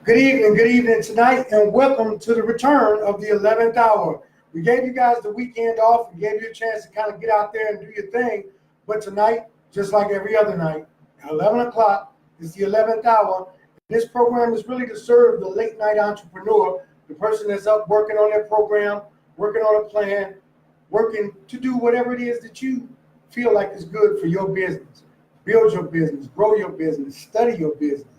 Good evening tonight, and welcome to the return of the 11th hour. We gave you guys the weekend off. We gave you a chance to kind of get out there and do your thing. But tonight, just like every other night, at 11 o'clock is the 11th hour. This program is really to serve the late night entrepreneur, the person that's up working on their program, working on a plan, working to do whatever it is that you feel like is good for your business. Build your business, grow your business, study your business.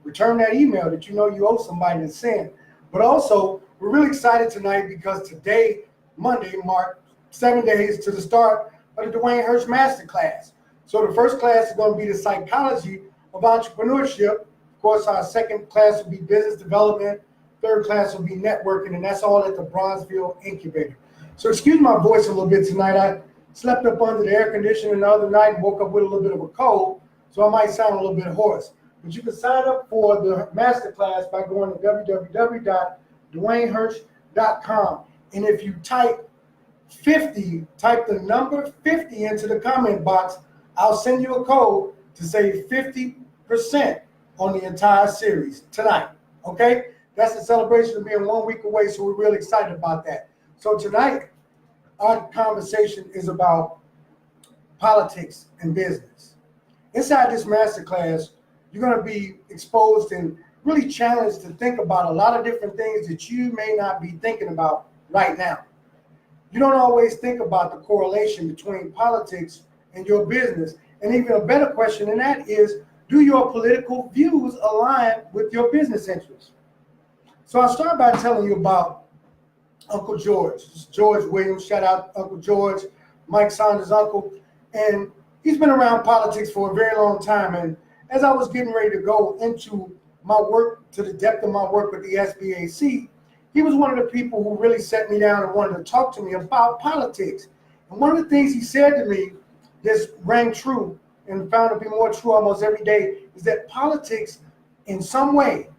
Return that email that you know you owe somebody to send. But also, we're really excited tonight because today, Monday, marks 7 days to the start of the Dwayne Hirsch Masterclass. So the first class is going to be the psychology of entrepreneurship. Of course, our second class will be business development. Third class will be networking, and that's all at the Bronzeville Incubator. So excuse my voice a little bit tonight. I slept up under the air conditioning the other night and woke up with a little bit of a cold, so I might sound a little bit hoarse. But you can sign up for the masterclass by going to www.dwaynehirsch.com. And if you type the number 50 into the comment box, I'll send you a code to save 50% on the entire series tonight. Okay? That's the celebration of being 1 week away, so we're really excited about that. So tonight, our conversation is about politics and business. Inside this masterclass, you're going to be exposed and really challenged to think about a lot of different things that you may not be thinking about right now. You don't always think about the correlation between politics and your business. And even a better question than that is, do your political views align with your business interests? So I'll start by telling you about Uncle George. This is George Williams. Shout out Uncle George, Mike Saunders' uncle. And he's been around politics for a very long time. And as I was getting ready to go into my work, to the depth of my work with the SBAC, he was one of the people who really sat me down and wanted to talk to me about politics. And one of the things he said to me that rang true and found to be more true almost every day is that politics in some way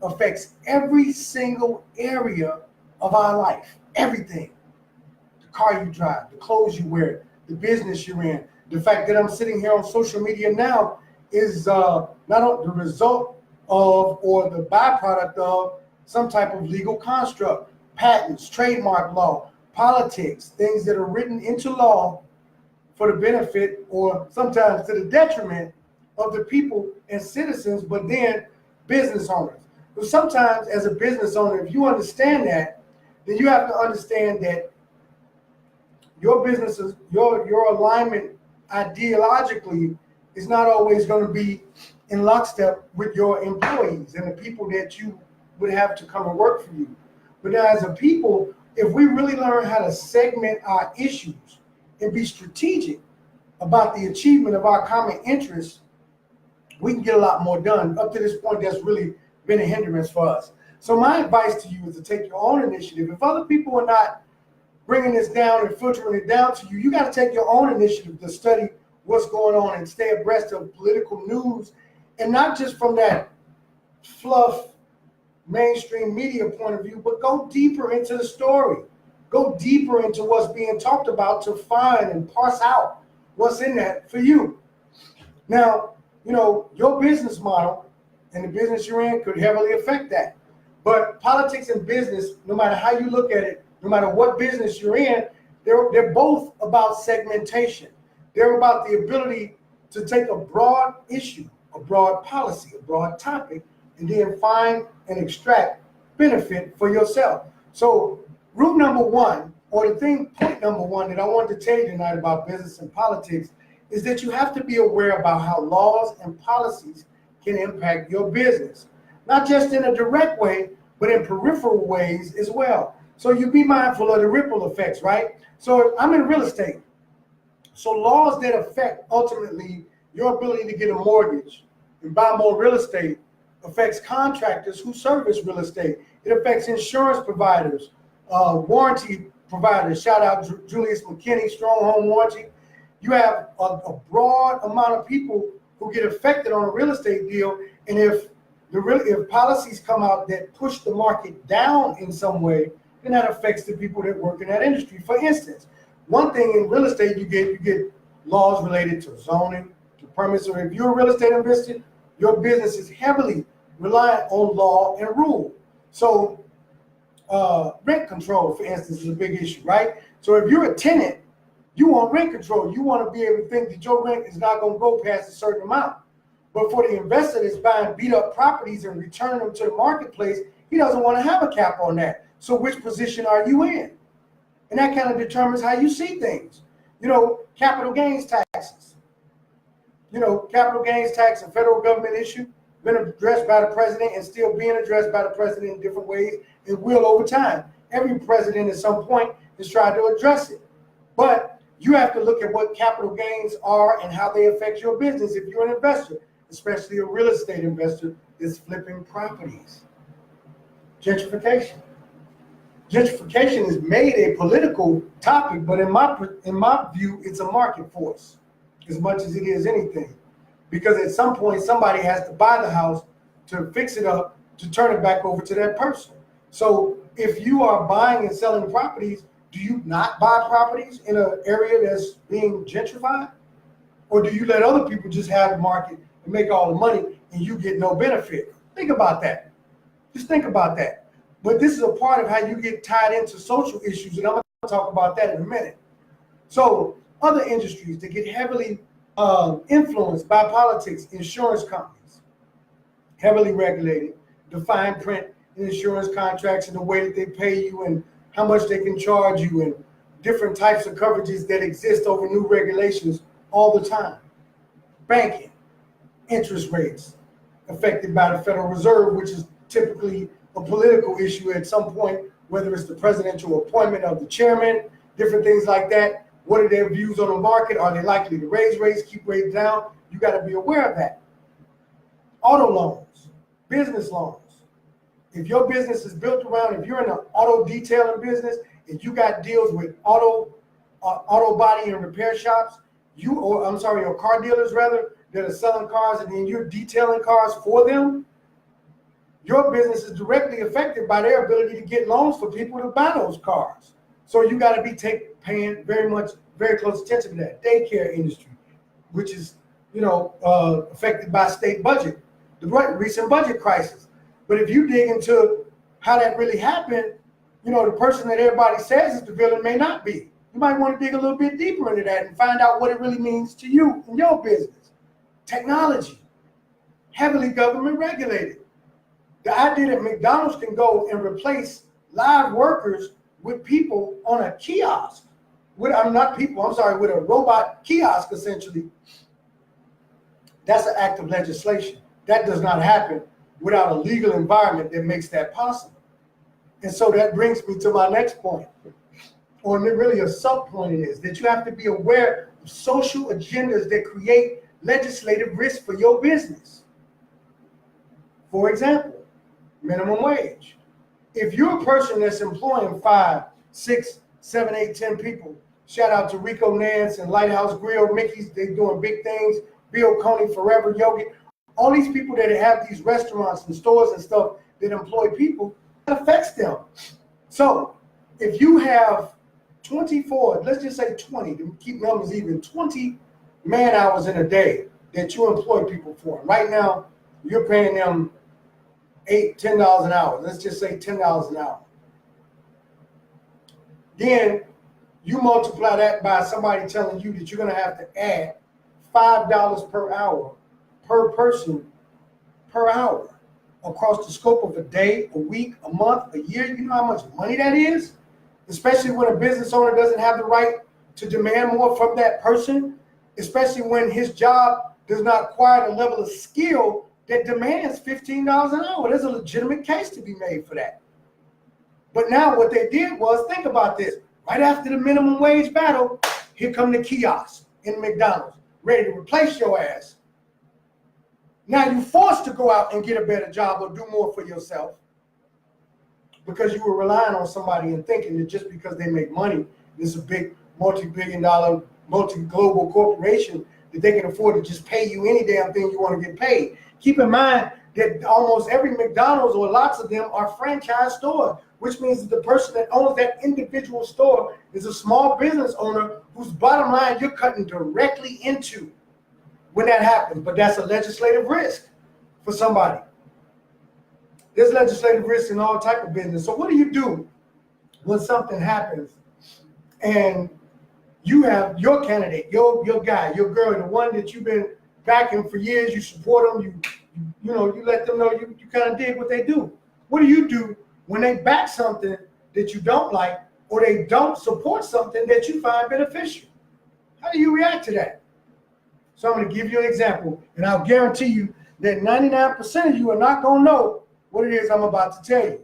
affects every single area of our life. Everything. The car you drive, the clothes you wear, the business you're in. The fact that I'm sitting here on social media now is not the result of or the byproduct of some type of legal construct, patents, trademark law, politics, things that are written into law for the benefit or sometimes to the detriment of the people and citizens, but then business owners. But sometimes as a business owner, if you understand that, then you have to understand that your businesses, your alignment ideologically is not always going to be in lockstep with your employees and the people that you would have to come and work for you. But now as a people, if we really learn how to segment our issues and be strategic about the achievement of our common interests, we can get a lot more done. Up to this point, that's really been a hindrance for us. So my advice to you is to take your own initiative. If other people are not bringing this down and filtering it down to you, you got to take your own initiative to study what's going on and stay abreast of political news, and not just from that fluff mainstream media point of view, but go deeper into the story. Go deeper into what's being talked about to find and parse out what's in that for you. Now, you know, your business model and the business you're in could heavily affect that. But politics and business, no matter how you look at it, no matter what business you're in, they're both about segmentation. They're about the ability to take a broad issue, a broad policy, a broad topic, and then find and extract benefit for yourself. So point number one that I wanted to tell you tonight about business and politics is that you have to be aware about how laws and policies can impact your business, not just in a direct way, but in peripheral ways as well. So you be mindful of the ripple effects, right? So I'm in real estate. So laws that affect ultimately your ability to get a mortgage and buy more real estate affects contractors who service real estate. It affects insurance providers, warranty providers. Shout out Julius McKinney, Strong Home Warranty. You have a broad amount of people who get affected on a real estate deal, and if policies come out that push the market down in some way, then that affects the people that work in that industry. For instance, one thing in real estate, you get laws related to zoning, to permits. So if you're a real estate investor, your business is heavily reliant on law and rule. So rent control, for instance, is a big issue, right? So if you're a tenant, you want rent control. You want to be able to think that your rent is not going to go past a certain amount. But for the investor that's buying beat up properties and returning them to the marketplace, he doesn't want to have a cap on that. So which position are you in? And that kind of determines how you see things. You know, capital gains taxes. You know, capital gains tax, a federal government issue, been addressed by the president and still being addressed by the president in different ways. It will over time. Every president at some point has tried to address it. But you have to look at what capital gains are and how they affect your business if you're an investor, especially a real estate investor that's flipping properties. Gentrification. Gentrification is made a political topic, but in my view, it's a market force as much as it is anything. Because at some point, somebody has to buy the house to fix it up, to turn it back over to that person. So if you are buying and selling properties, do you not buy properties in an area that's being gentrified? Or do you let other people just have the market and make all the money and you get no benefit? Think about that. Just think about that. But this is a part of how you get tied into social issues, and I'm going to talk about that in a minute. So other industries that get heavily influenced by politics, insurance companies, heavily regulated, the fine print in insurance contracts and the way that they pay you and how much they can charge you and different types of coverages that exist over new regulations all the time. Banking, interest rates affected by the Federal Reserve, which is typically a political issue at some point, whether it's the presidential appointment of the chairman, different things like that. What are their views on the market? Are they likely to raise rates, keep rates down? You got to be aware of that. Auto loans, business loans. If your business is built around, if you're in an auto detailing business, and you got deals with auto body and repair shops, or car dealers rather, that are selling cars and then you're detailing cars for them, your business is directly affected by their ability to get loans for people to buy those cars. So you got to be paying very close attention to that. Daycare industry, which is, affected by state budget, the recent budget crisis. But if you dig into how that really happened, the person that everybody says is the villain may not be. You might want to dig a little bit deeper into that and find out what it really means to you in your business. Technology, heavily government regulated. The idea that McDonald's can go and replace live workers with people on a kiosk, with a robot kiosk, essentially, that's an act of legislation. That does not happen without a legal environment that makes that possible. And so that brings me to my next point, or really a sub-point is that you have to be aware of social agendas that create legislative risk for your business. For example, minimum wage. If you're a person that's employing 5, 6, 7, 8, 10 people, shout out to Rico Nance and Lighthouse Grill, Mickey's, they're doing big things, Bill Coney, Forever Yogi, all these people that have these restaurants and stores and stuff that employ people, it affects them. So if you have 24, let's just say 20, to keep numbers even, 20 man hours in a day that you employ people for. Right now, you're paying them $10 an hour. Let's just say $10 an hour. Then you multiply that by somebody telling you that you're going to have to add $5 per hour per person per hour across the scope of a day, a week, a month, a year. You know how much money that is? Especially when a business owner doesn't have the right to demand more from that person, especially when his job does not require the level of skill that demands $15 an hour. There's a legitimate case to be made for that. But now what they did was, think about this. Right after the minimum wage battle, here come the kiosks in McDonald's, ready to replace your ass. Now you're forced to go out and get a better job or do more for yourself because you were relying on somebody and thinking that just because they make money, this is a big multi-billion dollar, multi-global corporation, that they can afford to just pay you any damn thing you want to get paid. Keep in mind that almost every McDonald's, or lots of them, are franchise stores, which means that the person that owns that individual store is a small business owner whose bottom line you're cutting directly into when that happens. But that's a legislative risk for somebody. There's legislative risk in all type of business. So what do you do when something happens and you have your candidate, your guy, your girl, the one that you've been backing for years, you support them, you let them know you kind of dig what they do. What do you do when they back something that you don't like, or they don't support something that you find beneficial? How do you react to that? So I'm going to give you an example, and I'll guarantee you that 99% of you are not going to know what it is I'm about to tell you.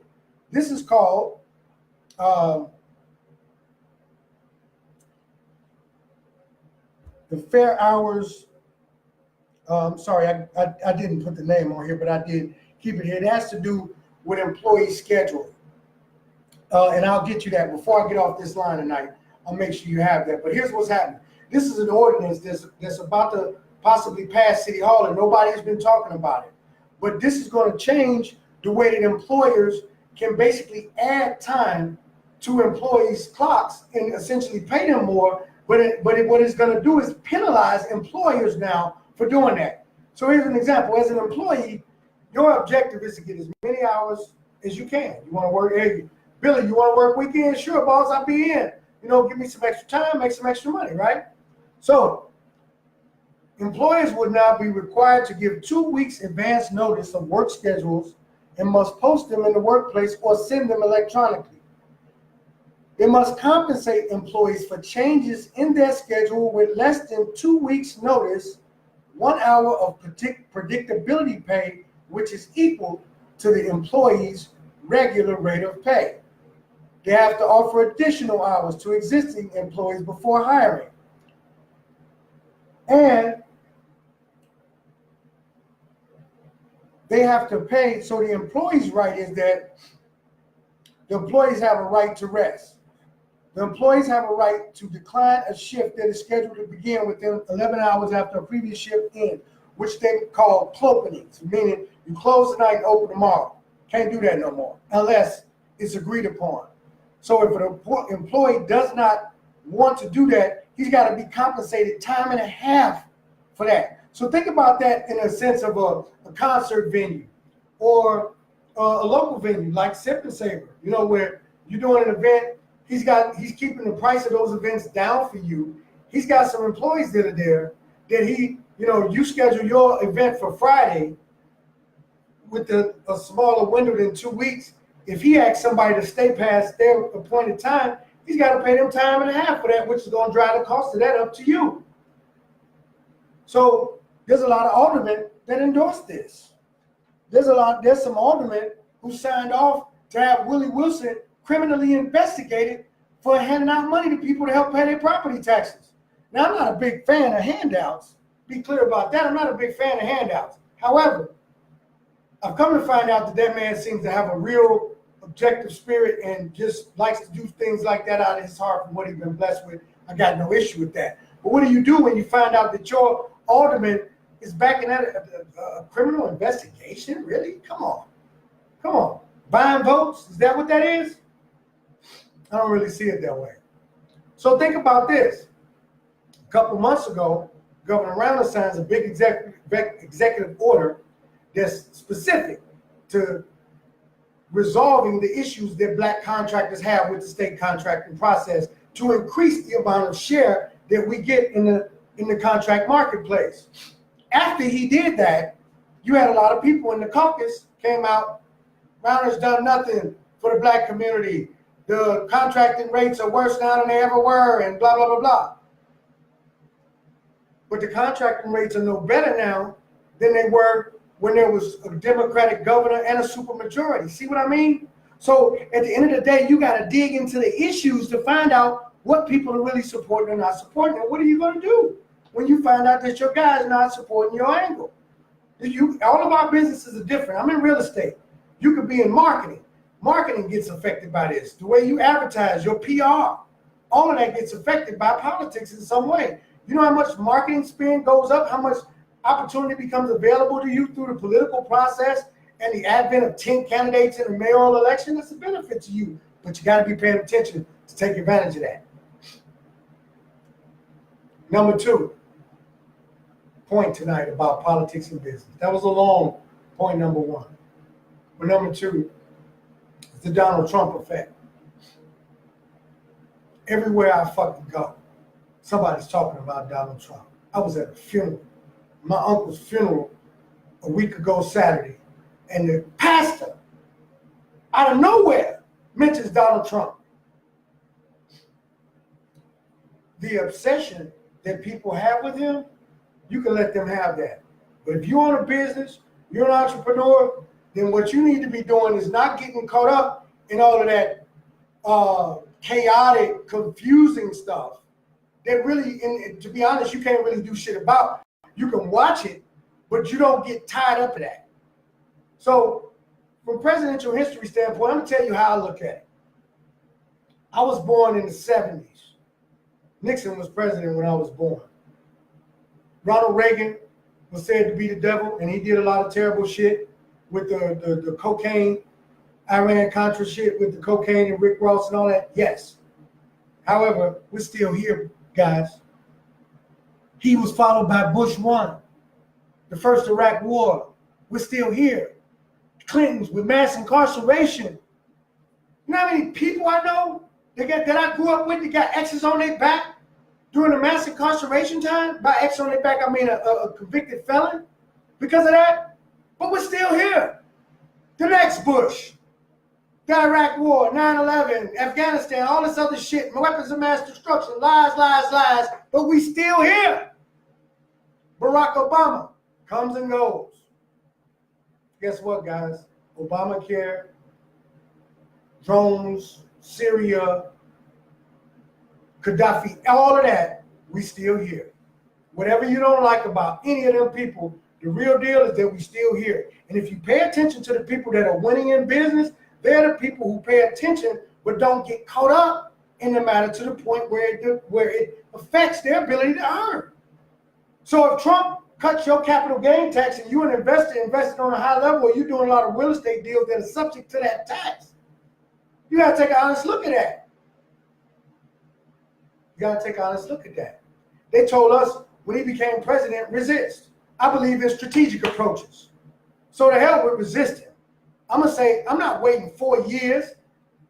This is called the Fair Hours. Sorry, I didn't put the name on here, but I did keep it here. It has to do with employee scheduling. And I'll get you that before I get off this line tonight. I'll make sure you have that. But here's what's happening. This is an ordinance that's about to possibly pass City Hall, and nobody's been talking about it. But this is going to change the way that employers can basically add time to employees' clocks and essentially pay them more. But what it's going to do is penalize employers now for doing that. So here's an example. As an employee, your objective is to get as many hours as you can. You want to work, hey, Billy, you want to work weekends? Sure, boss, I'll be in. Give me some extra time, make some extra money, right? So employers would now be required to give 2 weeks advance notice of work schedules and must post them in the workplace or send them electronically. They must compensate employees for changes in their schedule with less than 2 weeks notice, 1 hour of predictability pay, which is equal to the employee's regular rate of pay. They have to offer additional hours to existing employees before hiring. And they have to pay, so the employee's right is that the employees have a right to rest. The employees have a right to decline a shift that is scheduled to begin within 11 hours after a previous shift ends, which they call clopenings, meaning you close tonight and open tomorrow. Can't do that no more unless it's agreed upon. So if an employee does not want to do that, he's got to be compensated time and a half for that. So think about that in a sense of a concert venue or a local venue like Sip and Saver, where you're doing an event. He's keeping the price of those events down for you. He's got some employees that are there that you schedule your event for Friday with a smaller window than 2 weeks. If he asks somebody to stay past their appointed time, he's got to pay them time and a half for that, which is going to drive the cost of that up to you. So there's a lot of aldermen that endorse this. There's some aldermen who signed off to have Willie Wilson criminally investigated for handing out money to people to help pay their property taxes. Now, I'm not a big fan of handouts. Be clear about that. I'm not a big fan of handouts. However, I've come to find out that man seems to have a real objective spirit and just likes to do things like that out of his heart from what he's been blessed with. I got no issue with that. But what do you do when you find out that your alderman is backing out a criminal investigation? Really? Come on. Buying votes? Is that what that is? I don't really see it that way. So think about this. A couple months ago, Governor Rauner signs a big executive order that's specific to resolving the issues that black contractors have with the state contracting process to increase the amount of share that we get in the contract marketplace. After he did that, you had a lot of people in the caucus came out, Rauner's done nothing for the black community. The contracting rates are worse now than they ever were, and blah, blah, blah, blah. But the contracting rates are no better now than they were when there was a Democratic governor and a supermajority. See what I mean? So at the end of the day, you got to dig into the issues to find out what people are really supporting or not supporting. And what are you going to do when you find out that your guy is not supporting your angle? All of our businesses are different. I'm in real estate. You could be in marketing. Marketing gets affected by this. The way you advertise, your PR, all of that gets affected by politics in some way. You know how much marketing spend goes up, how much opportunity becomes available to you through the political process and the advent of 10 candidates in a mayoral election? That's a benefit to you, but you got to be paying attention to take advantage of that. Number 2 point tonight about politics and business. That was a long point, number 1. But number two is the Donald Trump effect. Everywhere I fucking go, somebody's talking about Donald Trump. I was at a funeral, my uncle's funeral, a week ago Saturday, and the pastor, out of nowhere, mentions Donald Trump. The obsession that people have with him, you can let them have that. But if you own a business, you're an entrepreneur, then what you need to be doing is not getting caught up in all of that chaotic, confusing stuff that really, and to be honest, you can't really do shit about. You can watch it, but you don't get tied up in that. So from presidential history standpoint, I'm gonna tell you how I look at it. I was born in the 70s. Nixon was president when I was born. Ronald Reagan was said to be the devil, and he did a lot of terrible shit with the cocaine, Iran-Contra shit with the cocaine and Rick Ross and all that. Yes. However, we're still here, guys. He was followed by Bush 1, the first Iraq war. We're still here. Clintons with mass incarceration. You know how many people I know that I grew up with that got X's on their back during the mass incarceration time? By X on their back, I mean a convicted felon because of that. But we're still here. The next Bush, the Iraq war, 9/11, Afghanistan, all this other shit, weapons of mass destruction, lies, lies, lies, but we still here. Barack Obama comes and goes. Guess what, guys? Obamacare, drones, Syria, Gaddafi, all of that, we still here. Whatever you don't like about any of them people, the real deal is that we still here. And if you pay attention to the people that are winning in business, they're the people who pay attention but don't get caught up in the matter to the point where it affects their ability to earn. So if Trump cuts your capital gain tax and you're an investor invested on a high level, or you're doing a lot of real estate deals that are subject to that tax, you got to take an honest look at that. You got to take an honest look at that. They told us when he became president, resist. I believe in strategic approaches. So the hell with resisting. I'm going to say I'm not waiting 4 years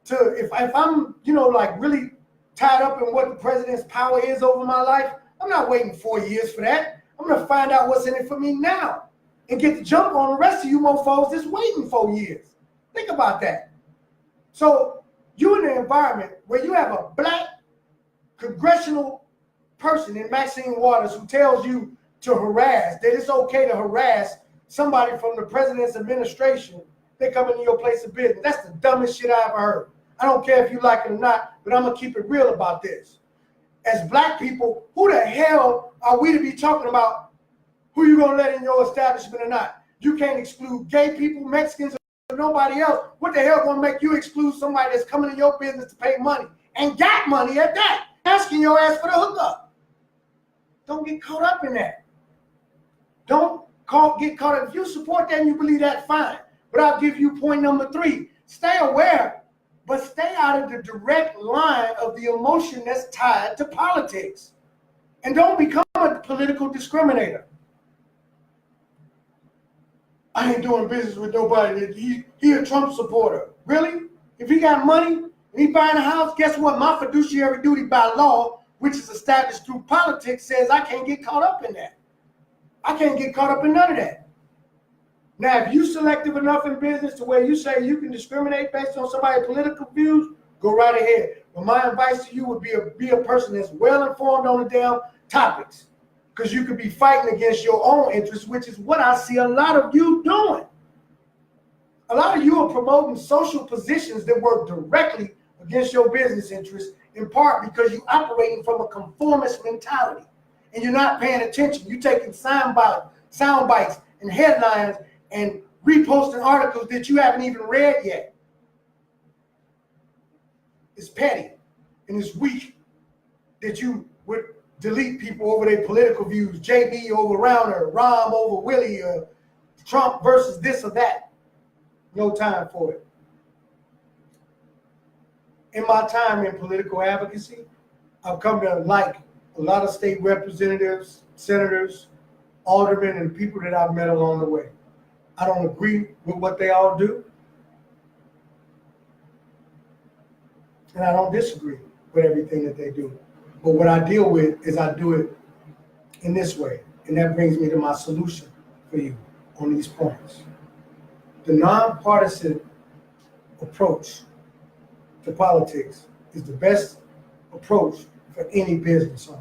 to, if I'm, like really tied up in what the president's power is over my life, I'm not waiting 4 years for that. I'm going to find out what's in it for me now and get the jump on the rest of you mofos that's waiting 4 years. Think about that. So you're in an environment where you have a black congressional person in Maxine Waters who tells you to harass, that it's okay to harass somebody from the president's administration. They come into your place of business. That's the dumbest shit I ever heard. I don't care if you like it or not, but I'm going to keep it real about this. As black people, who the hell are we to be talking about who you going to let in your establishment or not? You can't exclude gay people, Mexicans, or nobody else. What the hell going to make you exclude somebody that's coming in your business to pay money and got money at that, asking your ass for the hookup? Don't get caught up in that. Don't get caught up. If you support that and you believe that, fine. But I'll give you point number 3. Stay aware, but stay out of the direct line of the emotion that's tied to politics. And don't become a political discriminator. I ain't doing business with nobody. He a Trump supporter. Really? If he got money and he buying a house, guess what? My fiduciary duty by law, which is established through politics, says I can't get caught up in that. I can't get caught up in none of that. Now, if you selective enough in business to where you say you can discriminate based on somebody's political views, go right ahead. But my advice to you would be a person that's well informed on the damn topics, because you could be fighting against your own interests, which is what I see a lot of you doing. A lot of you are promoting social positions that work directly against your business interests, in part because you're operating from a conformist mentality and you're not paying attention. You're taking sound bites and headlines and reposting articles that you haven't even read yet. It's petty and it's weak that you would delete people over their political views, JB over Rauner, Rahm over Willie, Trump versus this or that. No time for it. In my time in political advocacy, I've come to like a lot of state representatives, senators, aldermen, and people that I've met along the way. I don't agree with what they all do, and I don't disagree with everything that they do. But what I deal with is I do it in this way, and that brings me to my solution for you on these points. The nonpartisan approach to politics is the best approach for any business owner.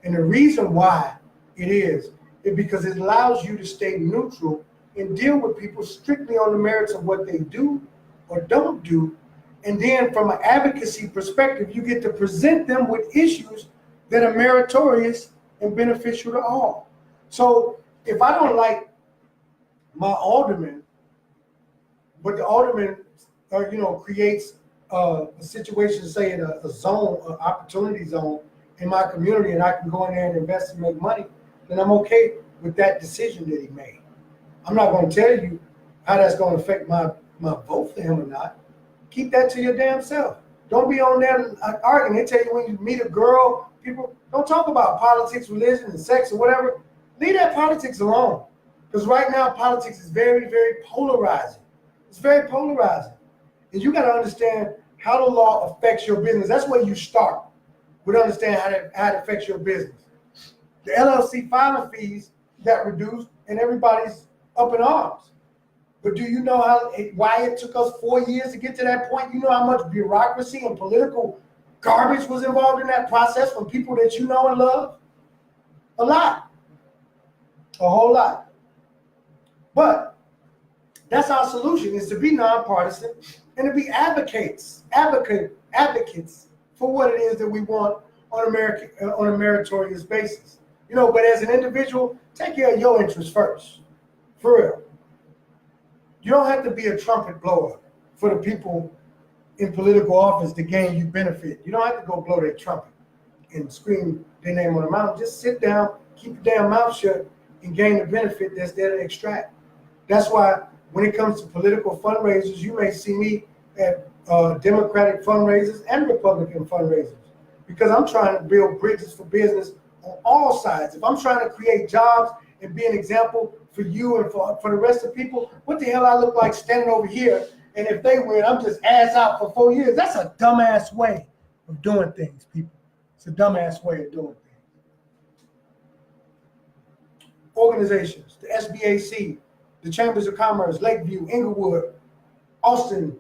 And the reason why it is because it allows you to stay neutral and deal with people strictly on the merits of what they do or don't do. And then from an advocacy perspective, you get to present them with issues that are meritorious and beneficial to all. So if I don't like my alderman, but the alderman creates a situation, say in a zone, an opportunity zone in my community, and I can go in there and invest and make money, then I'm okay with that decision that he made. I'm not going to tell you how that's going to affect my vote for him or not. Keep that to your damn self. Don't be on there arguing. They tell you when you meet a girl, people don't talk about politics, religion, and sex or whatever. Leave that politics alone. Because right now, politics is very, very polarizing. It's very polarizing. And you got to understand how the law affects your business. That's where you start, with understanding how it affects your business. The LLC filing fees got reduced, and everybody's up in arms. But do you know why it took us 4 years to get to that point? You know how much bureaucracy and political garbage was involved in that process from people that you know and love? A lot. A whole lot. But that's our solution, is to be nonpartisan and to be advocates for what it is that we want on a meritorious basis. But as an individual, take care of your interests first. For real. You don't have to be a trumpet blower for the people in political office to gain you benefit. You don't have to go blow their trumpet and scream their name on the mountain. Just sit down, keep your damn mouth shut, and gain the benefit that's there to extract. That's why when it comes to political fundraisers, you may see me at Democratic fundraisers and Republican fundraisers, because I'm trying to build bridges for business on all sides. If I'm trying to create jobs and be an example for you and for the rest of the people, what the hell I look like standing over here, and if they win, I'm just ass out for 4 years? That's a dumbass way of doing things, people. It's a dumbass way of doing things. Organizations, the SBAC, the Chambers of Commerce, Lakeview, Inglewood, Austin,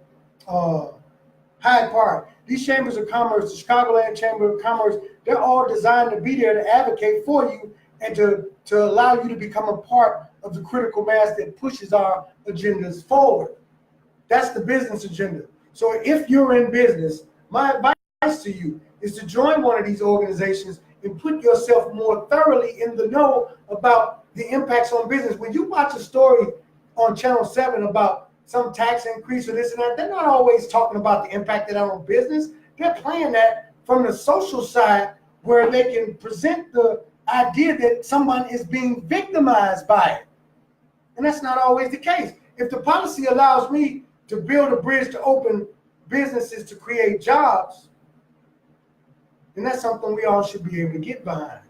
Hyde Park, these chambers of commerce, the Chicagoland Chamber of Commerce, they're all designed to be there to advocate for you and to allow you to become a part of the critical mass that pushes our agendas forward. That's the business agenda. So if you're in business, my advice to you is to join one of these organizations and put yourself more thoroughly in the know about the impacts on business. When you watch a story on Channel 7 about some tax increase or this and that, they're not always talking about the impact that on business. They're playing that from the social side, where they can present the idea that someone is being victimized by it. And that's not always the case. If the policy allows me to build a bridge to open businesses to create jobs, then that's something we all should be able to get behind.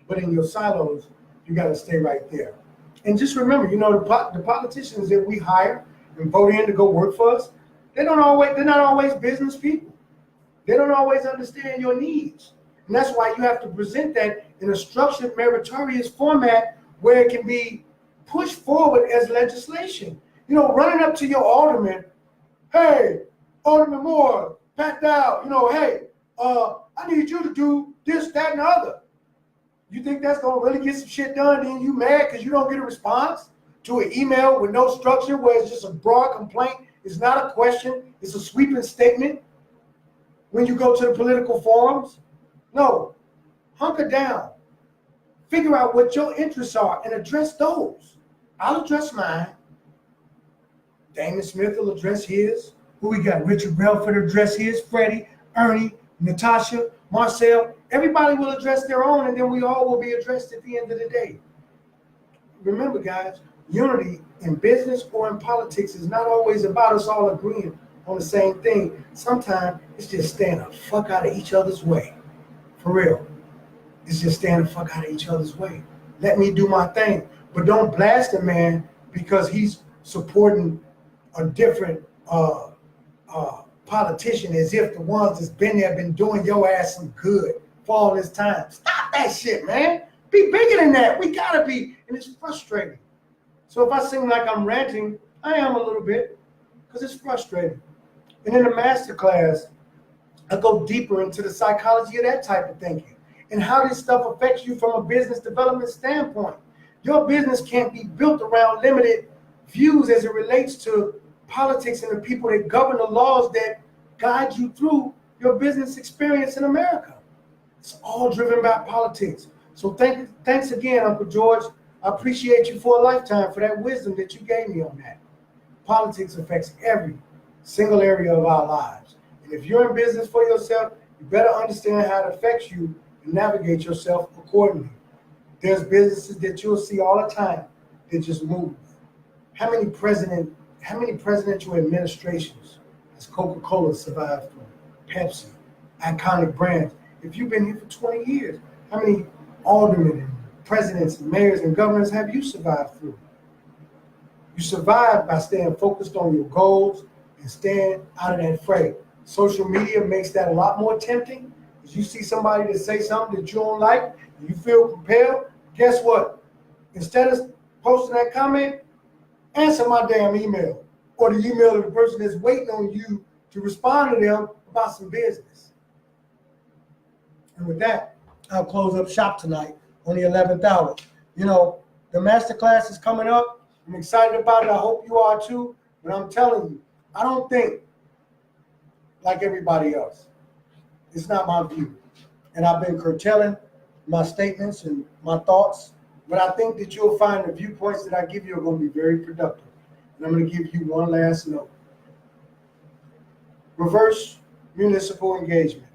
But in your silos, you got to stay right there. And just remember, the politicians that we hire and vote in to go work for us, they're not always business people. They don't always understand your needs. And that's why you have to present that in a structured, meritorious format where it can be pushed forward as legislation. Running up to your alderman, hey, Alderman Moore, Pat Dow, hey, I need you to do this, that, and the other. You think that's going to really get some shit done? Then you mad because you don't get a response to an email with no structure, where it's just a broad complaint? It's not a question. It's a sweeping statement. When you go to the political forums, no, hunker down. Figure out what your interests are and address those. I'll address mine. Damon Smith will address his. Who we got? Richard Belford will address his. Freddie, Ernie, Natasha, Marcel. Everybody will address their own, and then we all will be addressed at the end of the day. Remember, guys, unity in business or in politics is not always about us all agreeing on the same thing. Sometimes it's just staying the fuck out of each other's way. For real. It's just staying the fuck out of each other's way. Let me do my thing. But don't blast a man because he's supporting a different politician as if the ones that's been there been doing your ass some good for all this time. Stop that shit, man. Be bigger than that. We gotta be, and it's frustrating. So if I seem like I'm ranting, I am a little bit, because it's frustrating. And in the masterclass, I go deeper into the psychology of that type of thinking and how this stuff affects you from a business development standpoint. Your business can't be built around limited views as it relates to politics and the people that govern the laws that guide you through your business experience in America. It's all driven by politics. So thanks again, Uncle George. I appreciate you for a lifetime for that wisdom that you gave me on that. Politics affects every single area of our lives. And if you're in business for yourself, you better understand how it affects you and navigate yourself accordingly. There's businesses that you'll see all the time that just move. How many presidential administrations has Coca-Cola survived through? Pepsi, iconic brands. If you've been here for 20 years, how many aldermen and presidents and mayors and governors have you survived through? You survive by staying focused on your goals and staying out of that fray. Social media makes that a lot more tempting. If you see somebody that say something that you don't like and you feel compelled, guess what? Instead of posting that comment, answer my damn email or the email of the person that's waiting on you to respond to them about some business. And with that, I'll close up shop tonight on the 11th hour. You know, the masterclass is coming up. I'm excited about it. I hope you are too. But I'm telling you, I don't think like everybody else. It's not my view. And I've been curtailing my statements and my thoughts. But I think that you'll find the viewpoints that I give you are going to be very productive. And I'm going to give you one last note. Reverse municipal engagement.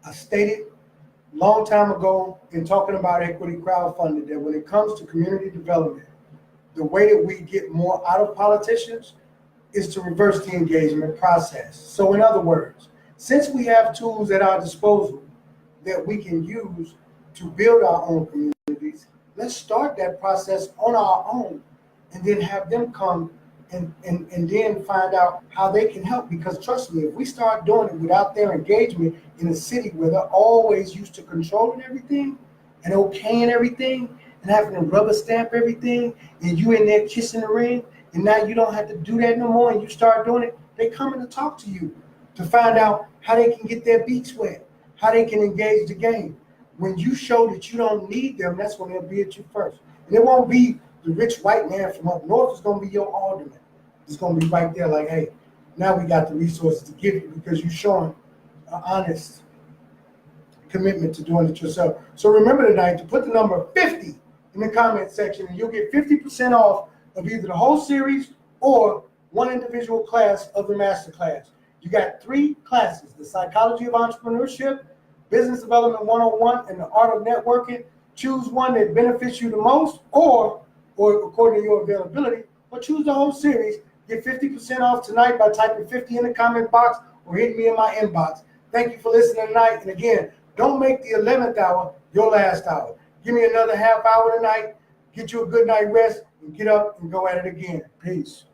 I stated a long time ago in talking about equity crowdfunding that when it comes to community development, the way that we get more out of politicians is to reverse the engagement process. So in other words, since we have tools at our disposal that we can use to build our own communities, let's start that process on our own and then have them come and then find out how they can help. Because trust me, if we start doing it without their engagement in a city where they're always used to controlling everything and okaying everything and having to rubber stamp everything, and you in there kissing the ring, and now you don't have to do that no more and you start doing it, they come in to talk to you to find out how they can get their beaks wet, how they can engage the game. When you show that you don't need them, that's when they'll be at you first. And it won't be the rich white man from up north. It's going to be your alderman. It's going to be right there like, hey, now we got the resources to give you because you're showing an honest commitment to doing it yourself. So remember tonight to put the number 50 in the comment section and you'll get 50% off of either the whole series or one individual class of the master class. You got 3 classes: the psychology of entrepreneurship, business development 101, and the art of networking. Choose one that benefits you the most or according to your availability, or choose the whole series. Get 50% off tonight by typing 50 in the comment box or hit me in my inbox. Thank you for listening tonight. And again, don't make the 11th hour your last hour. Give me another half hour tonight, get you a good night rest, and get up and go at it again. Peace.